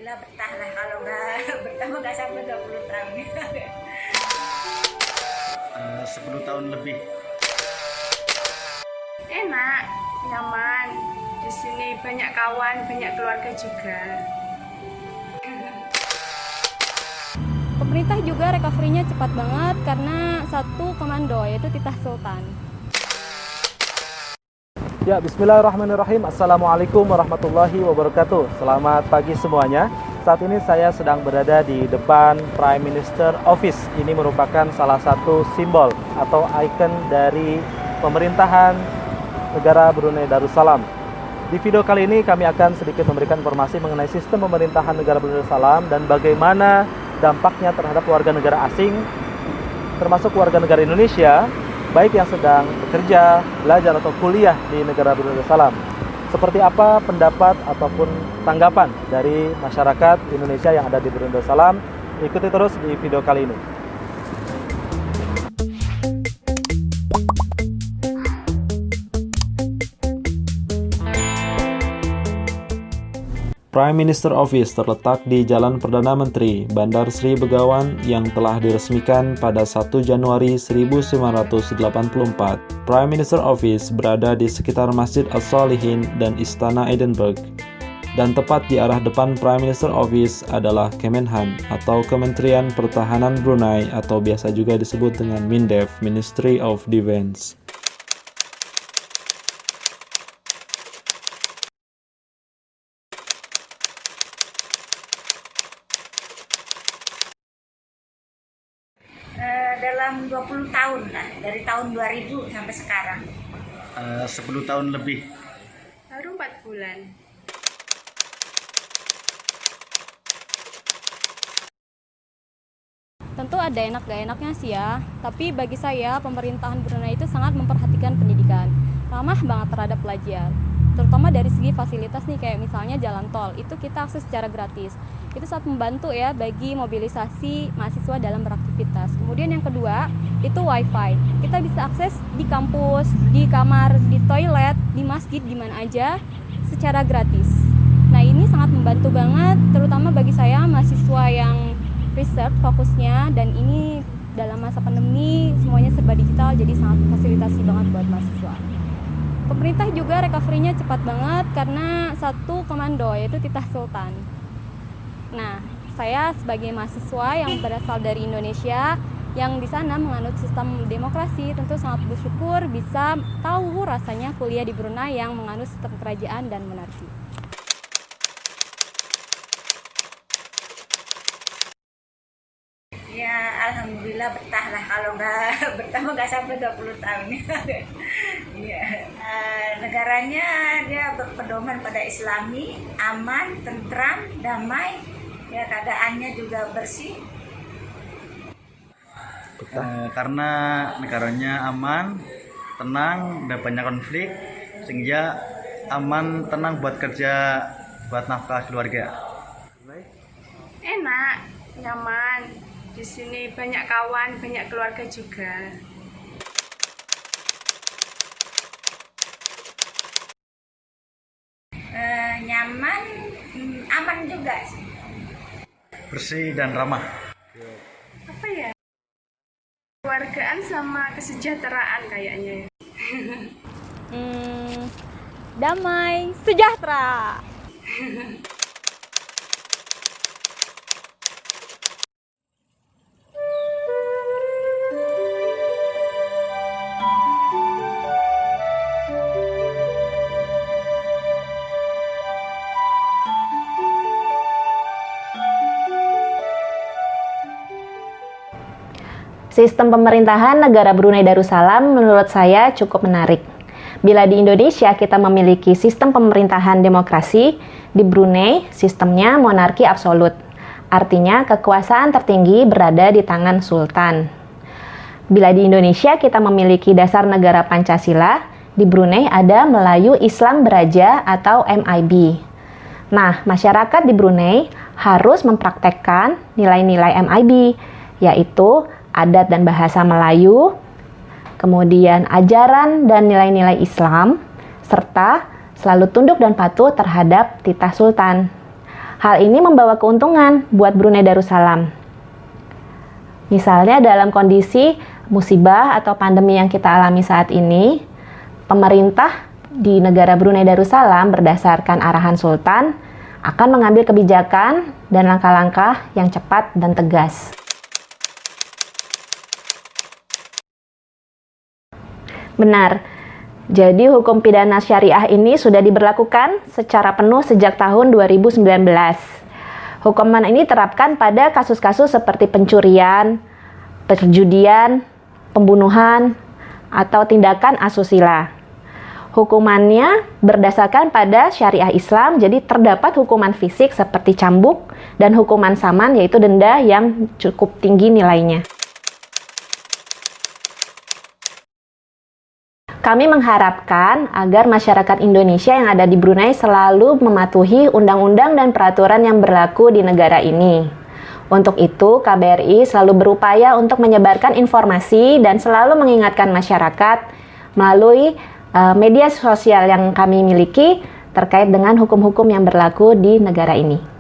Alhamdulillah betah lah, kalau nggak betah mah nggak sampai 20 tahun. 10 tahun lebih. Enak, nyaman. Di sini banyak kawan, banyak keluarga juga. Pemerintah juga recovery-nya cepat banget karena satu komando, yaitu Titah Sultan. Ya, bismillahirrahmanirrahim. Assalamualaikum warahmatullahi wabarakatuh. Selamat pagi semuanya. Saat ini saya sedang berada di depan Prime Minister Office. Ini merupakan salah satu simbol atau ikon dari pemerintahan negara Brunei Darussalam. Di video kali ini kami akan sedikit memberikan informasi mengenai sistem pemerintahan negara Brunei Darussalam dan bagaimana dampaknya terhadap warga negara asing, termasuk warga negara Indonesia, baik yang sedang bekerja, belajar, atau kuliah di negara Brunei Darussalam. Seperti apa pendapat ataupun tanggapan dari masyarakat Indonesia yang ada di Brunei Darussalam? Ikuti terus di video kali ini. Prime Minister Office terletak di Jalan Perdana Menteri, Bandar Sri Begawan yang telah diresmikan pada 1 Januari 1984. Prime Minister Office berada di sekitar Masjid As-Solihin dan Istana Edinburgh. Dan tepat di arah depan Prime Minister Office adalah Kemenhan atau Kementerian Pertahanan Brunei atau biasa juga disebut dengan MINDEF, Ministry of Defense. Dalam 20 tahun lah, dari tahun 2000 sampai sekarang. 10 tahun lebih. Baru 4 bulan. Tentu ada enak gak enaknya sih ya, tapi bagi saya pemerintahan Brunei itu sangat memperhatikan pendidikan, ramah banget terhadap pelajar. Terutama dari segi fasilitas nih, kayak misalnya jalan tol, itu kita akses secara gratis. Itu sangat membantu ya bagi mobilisasi mahasiswa dalam beraktivitas. Kemudian yang kedua, itu wifi. Kita bisa akses di kampus, di kamar, di toilet, di masjid, di mana aja secara gratis. Nah, ini sangat membantu banget, terutama bagi saya mahasiswa yang research fokusnya, dan ini dalam masa pandemi semuanya serba digital, jadi sangat fasilitasi banget buat mahasiswa. Pemerintah juga recovery-nya cepat banget karena satu komando, yaitu Titah Sultan. Nah, saya sebagai mahasiswa yang berasal dari Indonesia yang di sana menganut sistem demokrasi, tentu sangat bersyukur bisa tahu rasanya kuliah di Brunei yang menganut sistem kerajaan dan monarki. Ya, alhamdulillah betah lah, kalau nggak betah mah nggak sampai 20 tahun. Ya, negaranya dia berpedoman pada Islami, aman, tentram, damai, ya keadaannya juga bersih. Karena negaranya aman, tenang, dan banyak konflik, sehingga aman, tenang buat kerja, buat nafkah keluarga. Enak, nyaman. Di sini banyak kawan, banyak keluarga juga. Nyaman, aman juga sih. Bersih dan ramah. Apa ya? Keluargaan sama kesejahteraan kayaknya. Damai, sejahtera. Sistem pemerintahan negara Brunei Darussalam menurut saya cukup menarik. Bila di Indonesia kita memiliki sistem pemerintahan demokrasi, di Brunei sistemnya monarki absolut. Artinya kekuasaan tertinggi berada di tangan sultan. Bila di Indonesia kita memiliki dasar negara Pancasila, di Brunei ada Melayu Islam Beraja atau MIB. Nah, masyarakat di Brunei harus mempraktekkan nilai-nilai MIB, yaitu adat dan bahasa Melayu, kemudian ajaran dan nilai-nilai Islam, serta selalu tunduk dan patuh terhadap titah sultan. Hal ini membawa keuntungan buat Brunei Darussalam. Misalnya dalam kondisi musibah atau pandemi yang kita alami saat ini, pemerintah di negara Brunei Darussalam berdasarkan arahan Sultan akan mengambil kebijakan dan langkah-langkah yang cepat dan tegas. Benar, jadi hukum pidana syariah ini sudah diberlakukan secara penuh sejak tahun 2019. Hukuman ini diterapkan pada kasus-kasus seperti pencurian, perjudian, pembunuhan, atau tindakan asusila. Hukumannya berdasarkan pada syariah Islam, jadi terdapat hukuman fisik seperti cambuk dan hukuman saman yaitu denda yang cukup tinggi nilainya. Kami mengharapkan agar masyarakat Indonesia yang ada di Brunei selalu mematuhi undang-undang dan peraturan yang berlaku di negara ini. Untuk itu, KBRI selalu berupaya untuk menyebarkan informasi dan selalu mengingatkan masyarakat melalui media sosial yang kami miliki terkait dengan hukum-hukum yang berlaku di negara ini.